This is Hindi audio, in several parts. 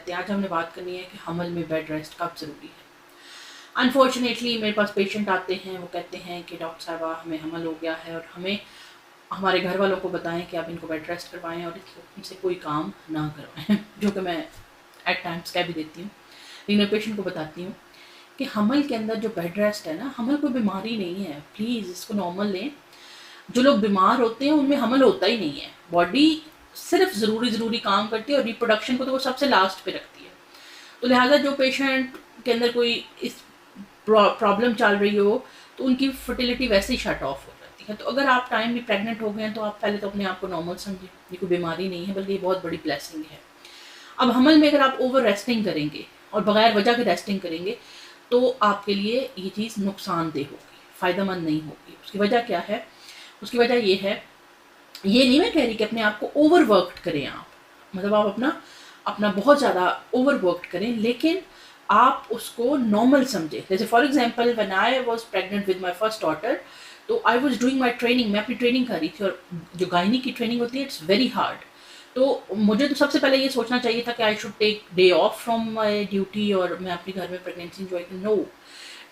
करते हैं। आज हमने बात करनी है कि हमल में बेड रेस्ट कब ज़रूरी है। अनफॉर्चुनेटली मेरे पास पेशेंट आते हैं, वो कहते हैं कि डॉक्टर साहबा हमें हमल हो गया है और हमें हमारे घर वालों को बताएं कि आप इनको बेड रेस्ट करवाएं और इनसे कोई काम ना करवाएं जो कि मैं एट टाइम्स कह भी देती हूँ। लेकिन मैं पेशेंट को बताती हूँ कि हमल के अंदर जो बेड रेस्ट है ना, हमल कोई बीमारी नहीं है, प्लीज़ इसको नॉर्मल लें। जो लोग बीमार होते हैं उनमें हमल होता ही नहीं है। बॉडी सिर्फ ज़रूरी काम करती है और रिप्रोडक्शन को तो वो सबसे लास्ट पे रखती है। तो लिहाजा जो पेशेंट के अंदर कोई इस प्रॉब्लम चल रही हो तो उनकी फर्टिलिटी वैसे ही शट ऑफ हो जाती है। तो अगर आप टाइमली प्रेग्नेंट हो गए हैं तो आप पहले तो अपने आप को नॉर्मल समझें, ये कोई बीमारी नहीं है बल्कि ये बहुत बड़ी ब्लेसिंग है। अब हमल में अगर आप ओवर रेस्टिंग करेंगे और बगैर वजह के रेस्टिंग करेंगे तो आपके लिए ये चीज़ नुकसानदेह होगी, फ़ायदेमंद नहीं होगी। उसकी वजह क्या है? उसकी वजह ये है, ये नहीं मैं कह रही कि अपने आप को ओवरवर्कड करें आप, मतलब आप अपना बहुत ज़्यादा ओवरवर्कड करें, लेकिन आप उसको नॉर्मल समझें। जैसे for example when I was pregnant with my first daughter, तो I was doing my training, मैं अपनी ट्रेनिंग कर रही थी और जो गायनी की ट्रेनिंग होती है इट्स वेरी हार्ड। तो मुझे तो सबसे पहले ये सोचना चाहिए था कि I should take day off from my duty और मैं अपने घर में प्रेगनेंसी एंजॉय करूँ। No,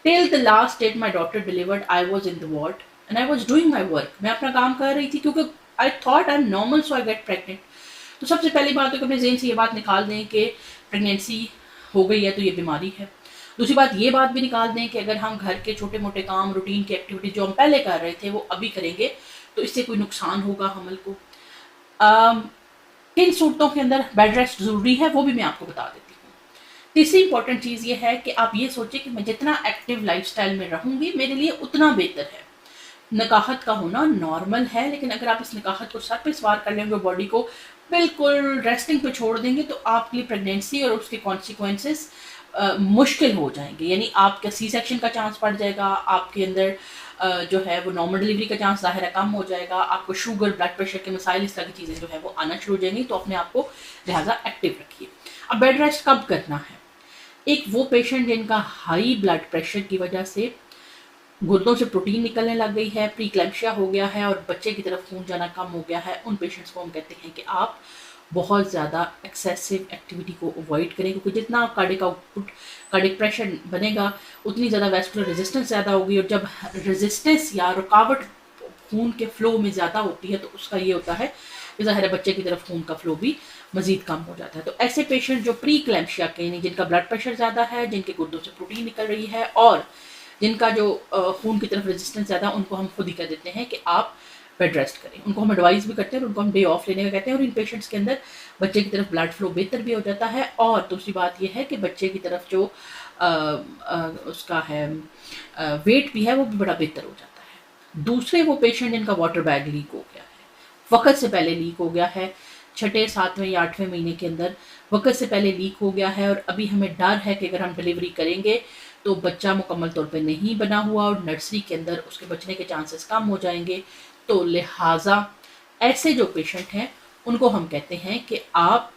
till the last date my daughter delivered I was in the ward and I was doing my work. मैं अपना काम कर रही थी क्योंकि I thought I am normal so I get pregnant. तो सबसे पहली बात तो अपने ज़हन से ये बात निकाल दें कि प्रेगनेंसी हो गई है तो ये बीमारी है। दूसरी बात ये बात भी निकाल दें कि अगर हम घर के छोटे मोटे काम, रूटीन की एक्टिविटी जो हम पहले कर रहे थे वो अभी करेंगे तो इससे कोई नुकसान होगा हमल को। किन सूरतों के अंदर बेड रेस्ट ज़रूरी है वो भी मैं आपको बता देती हूँ। तीसरी इंपॉर्टेंट चीज़ ये है कि आप ये सोचें कि मैं जितना एक्टिव लाइफस्टाइल में रहूँगी मेरे लिए उतना बेहतर है। नकाहत का होना नॉर्मल है, लेकिन अगर आप इस नकाहत को सर पे सवार कर लेंगे, बॉडी को बिल्कुल रेस्टिंग पे छोड़ देंगे तो आपके लिए प्रेगनेंसी और उसके कॉन्सिक्वेंसेस मुश्किल हो जाएंगे। यानी आपका सी सेक्शन का चांस बढ़ जाएगा, आपके अंदर जो है वो नॉर्मल डिलीवरी का चांस ज़ाहिर है कम हो जाएगा, आपको शुगर, ब्लड प्रेशर के मसाइल, इस तरह की चीज़ें जो है वो आना शुरू हो जाएंगी। तो अपने आप को लिहाजा एक्टिव रखिए। अब बेड रेस्ट कब करना है? एक वो पेशेंट जिनका हाई ब्लड प्रेशर की वजह से गुर्दों से प्रोटीन निकलने लग गई है, प्रीक्लैम्शिया हो गया है और बच्चे की तरफ खून जाना कम हो गया है, उन पेशेंट्स को हम कहते हैं कि आप बहुत ज़्यादा एक्सेसिव एक्टिविटी को अवॉइड करें, क्योंकि जितना कार्डिक आउटपुट, कार्डिक प्रेशर बनेगा उतनी ज़्यादा वैस्कुलर रेजिस्टेंस ज़्यादा होगी और जब रेजिस्टेंस या रुकावट खून के फ्लो में ज़्यादा होती है तो उसका ये होता है कि ज़ाहिर है बच्चे की तरफ खून का फ्लो भी मज़ीद कम हो जाता है। तो ऐसे पेशेंट जो प्रीक्लैम्शिया के, यानी जिनका ब्लड प्रेशर ज़्यादा है, जिनके गुर्दों से प्रोटीन निकल रही है और जिनका जो खून की तरफ रेजिस्टेंस ज़्यादा, उनको हम खुद ही कह देते हैं कि आप बेड रेस्ट करें। उनको हम एडवाइस भी करते हैं और उनको हम डे ऑफ लेने का कहते हैं। और इन पेशेंट्स के अंदर बच्चे की तरफ ब्लड फ्लो बेहतर भी हो जाता है और दूसरी बात यह है कि बच्चे की तरफ जो उसका है वेट भी है वो भी बड़ा बेहतर हो जाता है। दूसरे वो पेशेंट जिनका वाटर बैग लीक हो गया है, वक्त से पहले लीक हो गया है, 6, 7वें या 8वें महीने के अंदर वक्त से पहले लीक हो गया है और अभी हमें डर है कि अगर हम डिलीवरी करेंगे तो बच्चा मुकम्मल तौर पे नहीं बना हुआ और नर्सरी के अंदर उसके बचने के चांसेस कम हो जाएंगे। तो लिहाजा ऐसे जो पेशेंट हैं उनको हम कहते हैं कि आप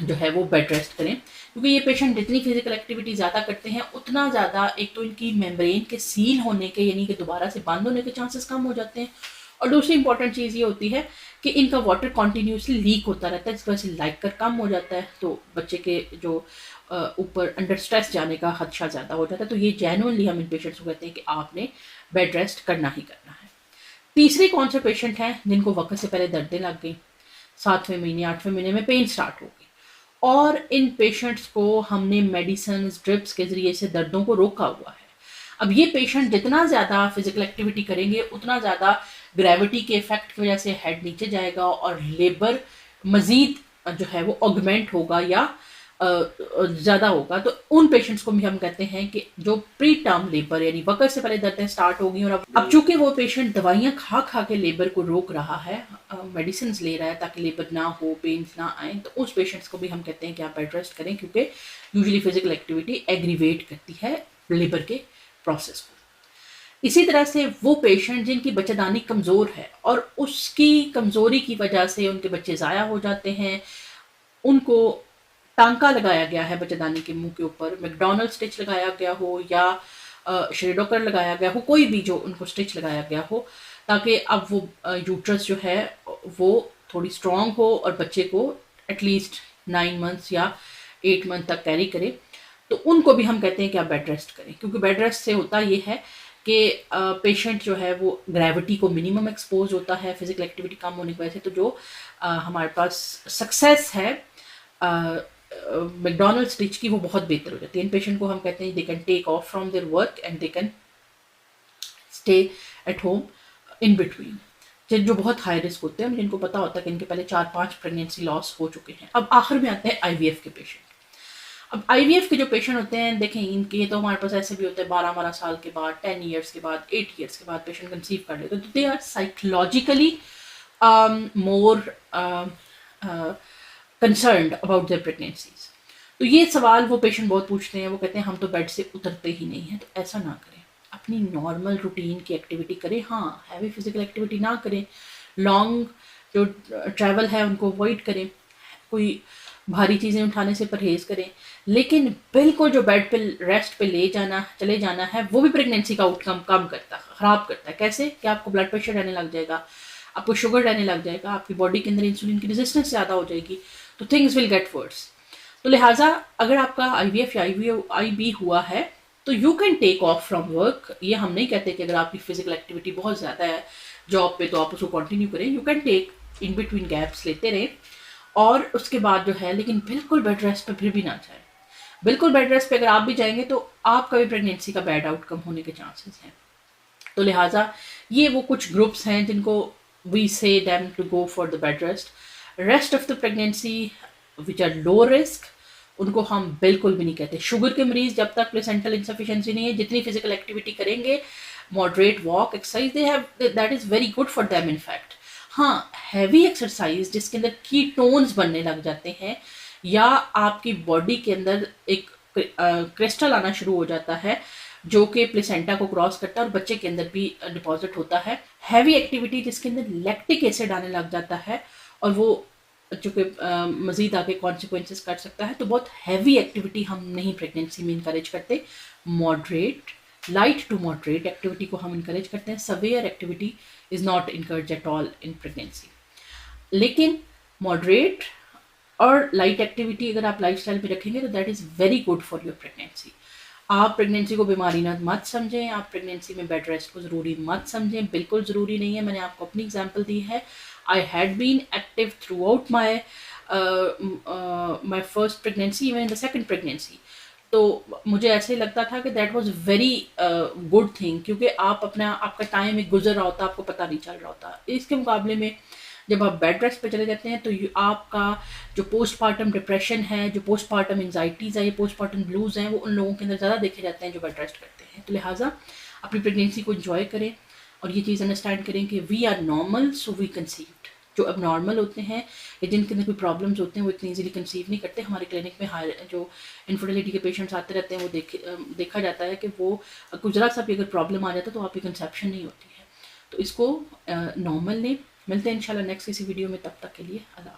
जो है वो बेड रेस्ट करें, क्योंकि ये पेशेंट जितनी फिजिकल एक्टिविटी ज़्यादा करते हैं उतना ज़्यादा एक तो इनकी मेम्ब्रेन के सील होने के, यानी कि दोबारा से बंद होने के चांसेस कम हो जाते हैं और दूसरी इंपॉर्टेंट चीज़ ये होती है कि इनका वाटर कॉन्टीन्यूसली लीक होता रहता है, जिस वजह से लाइकर कम हो जाता है तो बच्चे के जो ऊपर अंडर स्ट्रेस जाने का खदशा ज़्यादा हो जाता है। तो ये जेन्युइनली हम इन पेशेंट्स को कहते हैं कि आपने बेड रेस्ट करना ही करना है। तीसरे कौन से पेशेंट हैं जिनको वक्त से पहले दर्दें लग गई, 7वें महीने 8वें महीने में पेन स्टार्ट हो गई और इन पेशेंट्स को हमने मेडिसिन, ड्रिप्स के ज़रिए से दर्दों को रोका हुआ है। अब ये पेशेंट जितना ज़्यादा फिजिकल एक्टिविटी करेंगे उतना ज़्यादा ग्रेविटी के इफेक्ट की वजह से हेड नीचे जाएगा और लेबर मज़ीद जो है वो ऑगमेंट होगा या ज़्यादा होगा। तो उन पेशेंट्स को भी हम कहते हैं कि जो प्री टर्म लेबर, यानी वक्त से पहले दर्दें स्टार्ट होगी और अब चूंकि वो पेशेंट दवाइयाँ खा खा के लेबर को रोक रहा है, मेडिसिन ले रहा है ताकि लेबर ना हो, पेन्स ना आए, तो उस पेशेंट्स को भी हम कहते हैं कि आप बेड रेस्ट करें, क्योंकि यूजुअली फिजिकल एक्टिविटी एग्रीवेट करती है लेबर के प्रोसेस को। इसी तरह से वो पेशेंट जिनकी बच्चेदानी कमज़ोर है और उसकी कमज़ोरी की वजह से उनके बच्चे ज़ाया हो जाते हैं, उनको टांका लगाया गया है बच्चेदानी के मुंह के ऊपर, मैकडॉनल्ड स्टिच लगाया गया हो या श्रेडोकर लगाया गया हो, कोई भी जो उनको स्टिच लगाया गया हो, ताकि अब वो यूट्रस जो है वो थोड़ी स्ट्रॉन्ग हो और बच्चे को एटलीस्ट 9 मंथ्स या 8 मंथ तक कैरी करे, तो उनको भी हम कहते हैं कि आप बेड रेस्ट करें, क्योंकि बेड रेस्ट से होता ये है कि पेशेंट जो है वो ग्रेविटी को मिनिमम एक्सपोज होता है फिजिकल एक्टिविटी कम होने की वजह से। तो जो हमारे पास सक्सेस है मैकडोनल्ड्स रिच की, वो बहुत बेहतर हो जाती है। इन पेशेंट को हम कहते हैं they can take off from their work and they can stay at home in between. जो बहुत हाई रिस्क होते हैं, जिनको पता होता है कि इनके पहले 4-5 प्रेगनेंसी लॉस हो चुके हैं। अब आखिर में आते हैं आईवीएफ के पेशेंट। अब आईवीएफ के जो पेशेंट होते हैं, देखें इनके तो हमारे पास ऐसे भी होते हैं 12-12 साल के बाद, 10 ईयर्स के बाद, 8 ईयर्स के बाद पेशेंट कंसीव कर लेते हैं। तो they are psychologically more concerned about their pregnancies. तो ये सवाल वो पेशेंट बहुत पूछते हैं, वो कहते हैं हम तो बेड से उतरते ही नहीं हैं। तो ऐसा ना करें, अपनी नॉर्मल रूटीन की एक्टिविटी करें। हाँ, हैवी फिजिकल एक्टिविटी ना करें, लॉन्ग जो ट्रैवल है उनको अवॉइड करें, कोई भारी चीज़ें उठाने से परहेज़ करें, लेकिन बिल्कुल जो बेड पे रेस्ट पे चले जाना है, वो भी प्रेगनेंसी का आउटकम कम करता है, ख़राब करता है। कैसे कि आपको ब्लड प्रेशर रहने लग जाएगा, आपको शुगर रहने लग जाएगा, आपकी बॉडी के अंदर इंसुलिन की रेजिस्टेंस ज़्यादा हो जाएगी, तो थिंग्स विल गेट वर्स। तो लिहाजा अगर आपका आईवीएफ या आईबी हुआ है तो you can take off from work. ये हम नहीं कहते कि अगर आपकी फिजिकल एक्टिविटी बहुत ज़्यादा है जॉब पे तो आप उसको कंटिन्यू करें। You can take in between gaps लेते रहें, और उसके बाद जो है, लेकिन बिल्कुल बेड रेस्ट पे फिर भी ना जाए। बिल्कुल बेड रेस्ट पे अगर आप भी जाएंगे तो आपका भी प्रेगनेंसी का बैड आउटकम होने के चांसेस हैं। तो लिहाजा ये वो कुछ ग्रुप्स हैं जिनको we say them to go for the bed rest of the pregnancy which are low risk, उनको हम बिल्कुल भी नहीं कहते। शुगर के मरीज जब तक प्लेसेंटल इंसफिशिएंसी नहीं है, जितनी फिजिकल एक्टिविटी करेंगे, moderate walk exercise, they have that is very good for them in fact. हाँ, हैवी एक्सरसाइज जिसके अंदर कीटोन्स बनने लग जाते हैं, या आपकी बॉडी के अंदर एक क्रिस्टल आना शुरू हो जाता है जो कि प्लेसेंटा को क्रॉस करता है और बच्चे के अंदर भी डिपॉजिट होता है। हैवी एक्टिविटी जिसके अंदर लैक्टिक एसिड आने लग जाता है और वो चूँकि मज़ीद आगे कॉन्सिक्वेंसेस कर सकता है, तो बहुत हैवी एक्टिविटी हम नहीं प्रेगनेंसी में इनकरेज करते। Moderate, light to moderate activity को हम इनकरेज करते हैं। Severe activity is not encourage at all in pregnancy. लेकिन मॉडरेट और लाइट एक्टिविटी अगर आप लाइफस्टाइल में रखेंगे तो that is very good for your pregnancy. आप प्रेगनेंसी को बीमारी ना मत समझें, आप प्रेगनेंसी में बेड रेस्ट को ज़रूरी मत समझें, बिल्कुल ज़रूरी नहीं है। मैंने आपको अपनी एग्जांपल दी है। I had been active throughout my first pregnancy, even in the second pregnancy. तो मुझे ऐसे लगता था कि that was very good thing, क्योंकि आपका टाइम एक गुजर रहा होता, आपको पता नहीं चल रहा होता। इसके मुकाबले में जब आप बेड रेस्ट पे चले जाते हैं तो आपका जो पोस्टमार्टम डिप्रेशन है, जो पोस्टमार्टम एंजाइटीज़ है, ये पोस्टमार्टम ब्लूज़ हैं, वो उन लोगों के अंदर ज़्यादा देखे जाते हैं जो बेड रेस्ट करते हैं। तो लिहाजा अपनी प्रेगनेंसी को इंजॉय करें और ये चीज़ अंडरस्टैंड करें कि we are normal so we conceived. जो अब नॉर्मल होते हैं या जिनके अंदर कोई प्रॉब्लम्स होते हैं वो इतनी ईजिली कंसीव नहीं करते। हमारे क्लिनिक में जो इनफर्टिलिटी के पेशेंट्स आते रहते हैं वो देखा जाता है कि वो कुछ ज़रा सा भी अगर प्रॉब्लम आ जाता है तो आपकी कंसेप्शन नहीं होती है। तो इसको नॉर्मल लें। मिलते हैं इंशाल्लाह नेक्स्ट किसी वीडियो में, तब तक के लिए अल्लाह।